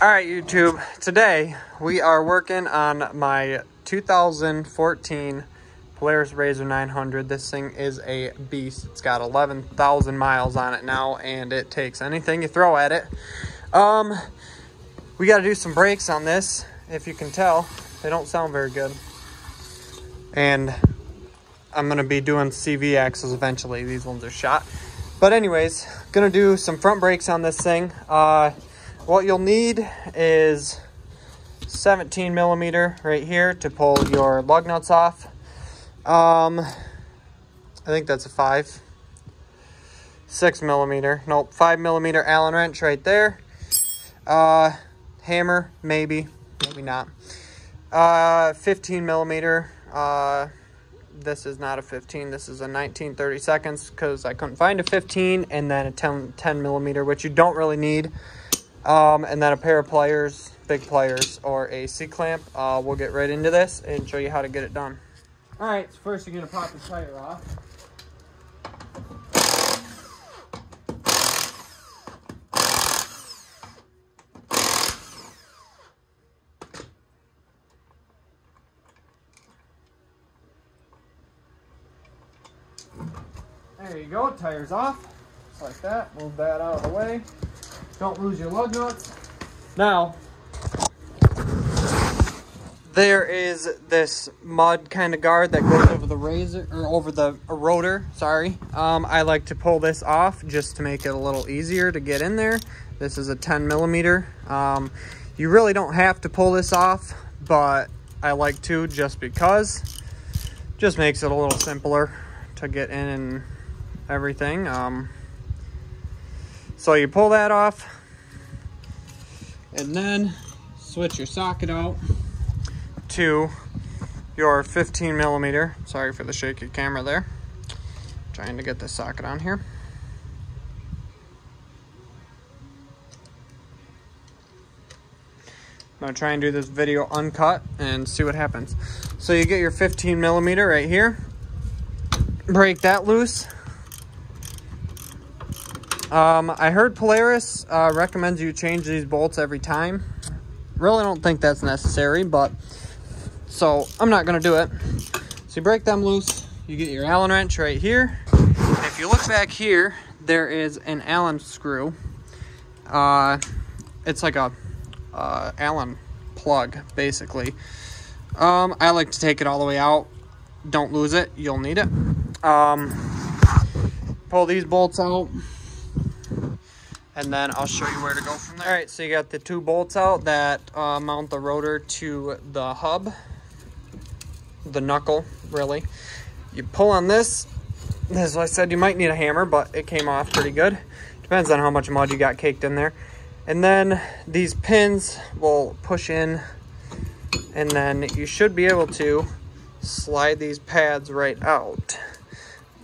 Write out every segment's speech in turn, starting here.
Alright YouTube, today we are working on my 2014 Polaris RZR 900. This thing is a beast. It's got 11,000 miles on it now, and it takes anything you throw at it. We got to do some brakes on this. If you can tell, they don't sound very good. And I'm going to be doing CV axles eventually. These ones are shot. But anyways, going to do some front brakes on this thing. What you'll need is 17 millimeter right here to pull your lug nuts off. I think that's a 6 millimeter. Nope, 5 millimeter Allen wrench right there. Hammer, maybe not. 15 millimeter. This is not a 15. This is a 19/32 because I couldn't find a 15, and then a 10 millimeter, which you don't really need. And then a pair of pliers, big pliers, or a C-clamp. We'll get right into this and show you how to get it done. All right, so first you're gonna pop the tire off. There you go, tire's off, just like that. Move that out of the way. Don't lose your lug nuts. Now, there is this mud kind of guard that goes over the RZR, or over the rotor, sorry. I like to pull this off just to make it a little easier to get in there. This is a 10 millimeter. You really don't have to pull this off, but I like to just because. Just makes it a little simpler to get in and everything. So you pull that off, and then switch your socket out to your 15 millimeter. Sorry for the shaky camera there. Trying to get the socket on here. I'm gonna try and do this video uncut and see what happens. So you get your 15 millimeter right here. Break that loose. I heard Polaris recommends you change these bolts every time. Really don't think that's necessary, but so I'm not gonna do it. So you break them loose, you get your Allen wrench right here. And if you look back here, there is an Allen screw. It's like a Allen plug, basically. I like to take it all the way out. Don't lose it, you'll need it. Pull these bolts out, and then I'll show you where to go from there. All right, so you got the two bolts out that mount the rotor to the hub, the knuckle, really. You pull on this. As I said, you might need a hammer, but it came off pretty good. Depends on how much mud you got caked in there. And then these pins will push in, and then you should be able to slide these pads right out,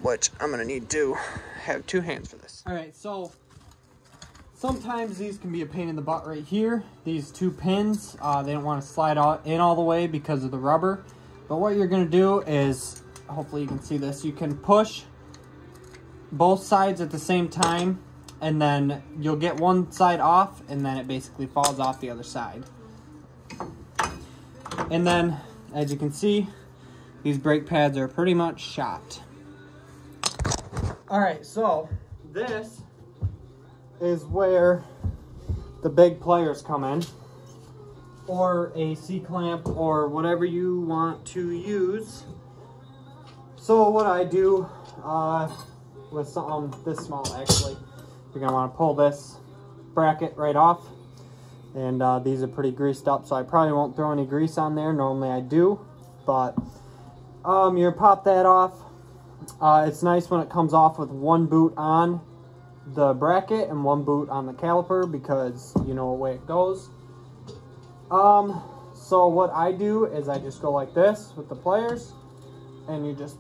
which I'm gonna need to have two hands for this. All right, so sometimes these can be a pain in the butt right here. These two pins, they don't want to slide out in all the way because of the rubber. But what you're gonna do is, hopefully you can see this, you can push both sides at the same time, and then you'll get one side off, and then it basically falls off the other side. And then, as you can see, these brake pads are pretty much shot. All right, so this is where the big pliers come in, or a C-clamp, or whatever you want to use. So what I do with something this small, actually, you're gonna want to pull this bracket right off, and these are pretty greased up, so I probably won't throw any grease on there. Normally I do, but you pop that off. It's nice when it comes off with one boot on the bracket and one boot on the caliper, because you know the way it goes. So what I do is I just go like this with the pliers, and you just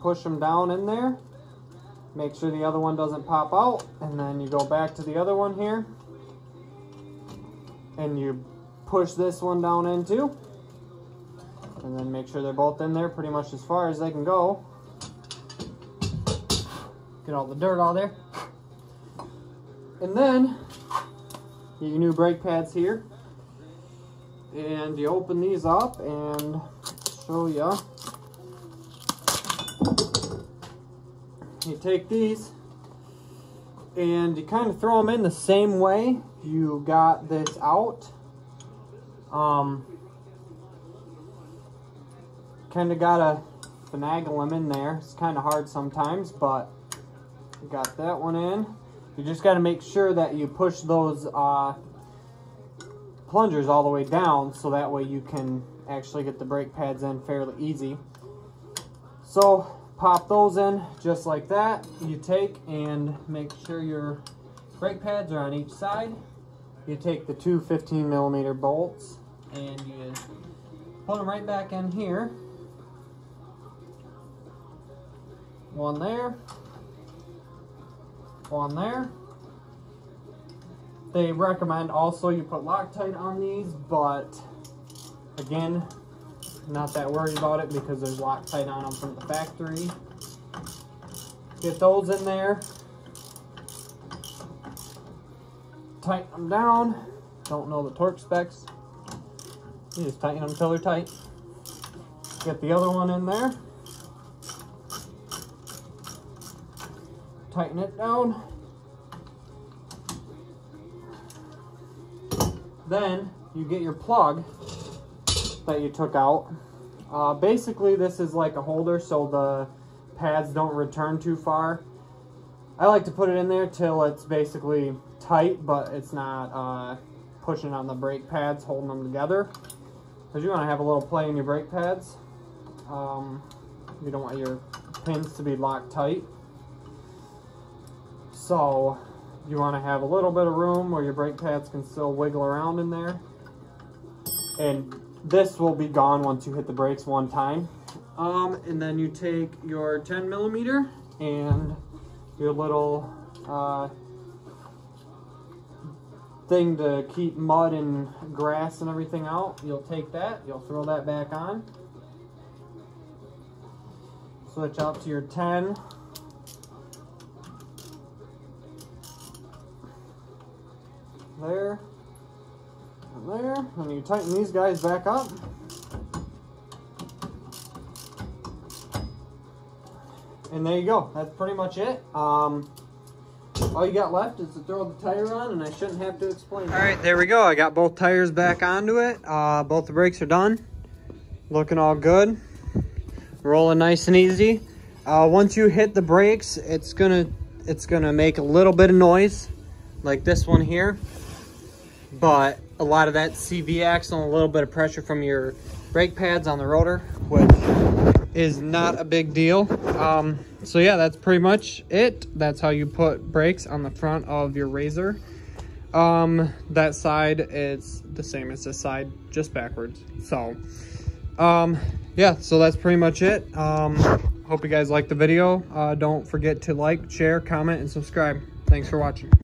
push them down in there. Make sure the other one doesn't pop out, and then you go back to the other one here, and you push this one down in too. And then make sure they're both in there pretty much as far as they can go. Get all the dirt out of there. And then Get your new brake pads here. And you open these up and show you. You take these and you kind of throw them in the same way you got this out. Kind of gotta finagle them in there. It's kind of hard sometimes, but you got that one in. You just got to make sure that you push those plungers all the way down, so that way you can actually get the brake pads in fairly easy. So pop those in just like that. You take and make sure your brake pads are on each side. You take the two 15mm bolts and you put them right back in here. One there, one there. They recommend also you put Loctite on these, but again, not that worried about it because there's Loctite on them from the factory. Get those in there. Tighten them down. Don't know the torque specs. You just tighten them until they're tight. Get the other one in there. Tighten it down. Then you get your plug that you took out. Basically this is like a holder so the pads don't return too far. I like to put it in there till it's basically tight, but it's not pushing on the brake pads, holding them together. Because you want to have a little play in your brake pads. You don't want your pins to be locked tight. So you want to have a little bit of room where your brake pads can still wiggle around in there. And this will be gone once you hit the brakes one time. And then you take your 10mm and your little thing to keep mud and grass and everything out. You'll take that, you'll throw that back on. Switch out to your 10. There, and there, and you tighten these guys back up. And there you go. That's pretty much it. All you got left is to throw the tire on, and I shouldn't have to explain that. All right, there we go. I got both tires back onto it. Both the brakes are done. Looking all good. Rolling nice and easy. Once you hit the brakes, it's gonna make a little bit of noise, like this one here. But a lot of that CV axle and a little bit of pressure from your brake pads on the rotor, which is not a big deal. So yeah, that's pretty much it. That's how you put brakes on the front of your RZR. That side is the same as this side, just backwards. So yeah, so that's pretty much it. Hope you guys liked the video. Don't forget to like, share, comment, and subscribe. Thanks for watching.